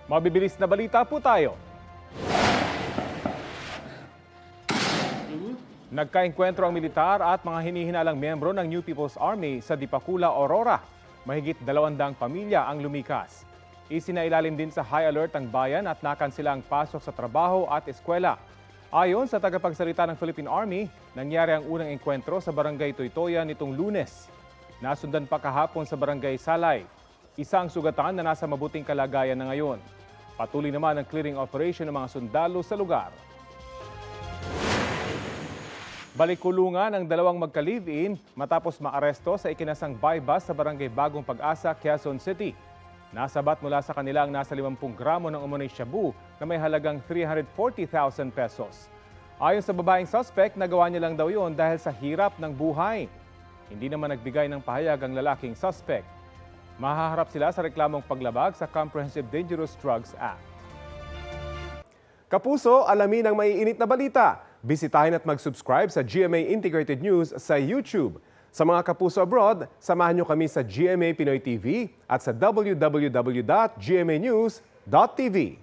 Mabibilis na balita po tayo. Nagkaengkwentro ang militar at mga hinihinalang miyembro ng New People's Army sa Dipakula, Aurora. Mahigit 200 pamilya ang lumikas. Isinailalim din sa high alert ang bayan at nakansela ang pasok sa trabaho at eskwela. Ayon sa tagapagsalita ng Philippine Army, nangyari ang unang engkwentro sa Barangay Toytoyan nitong Lunes. Nasundan pa kahapon sa Barangay Salay. Isang sugatan na nasa mabuting kalagayan na ngayon. Patuloy naman ang clearing operation ng mga sundalo sa lugar. Balik-kulungan ang dalawang magka-live-in matapos maaresto sa ikinasang bypass sa Barangay Bagong Pag-asa, Quezon City. Nasabat mula sa kanila ang nasa 50 gramo ng umunay shabu na may halagang 340,000 pesos. Ayon sa babaeng suspect, nagawa niya lang daw yun dahil sa hirap ng buhay. Hindi naman nagbigay ng pahayag ang lalaking suspect. Mahaharap sila sa reklamong paglabag sa Comprehensive Dangerous Drugs Act. Kapuso, alamin ang maiinit na balita. Bisitahin at mag-subscribe sa GMA Integrated News sa YouTube. Sa mga kapuso abroad, samahan niyo kami sa GMA Pinoy TV at sa www.gmanews.tv.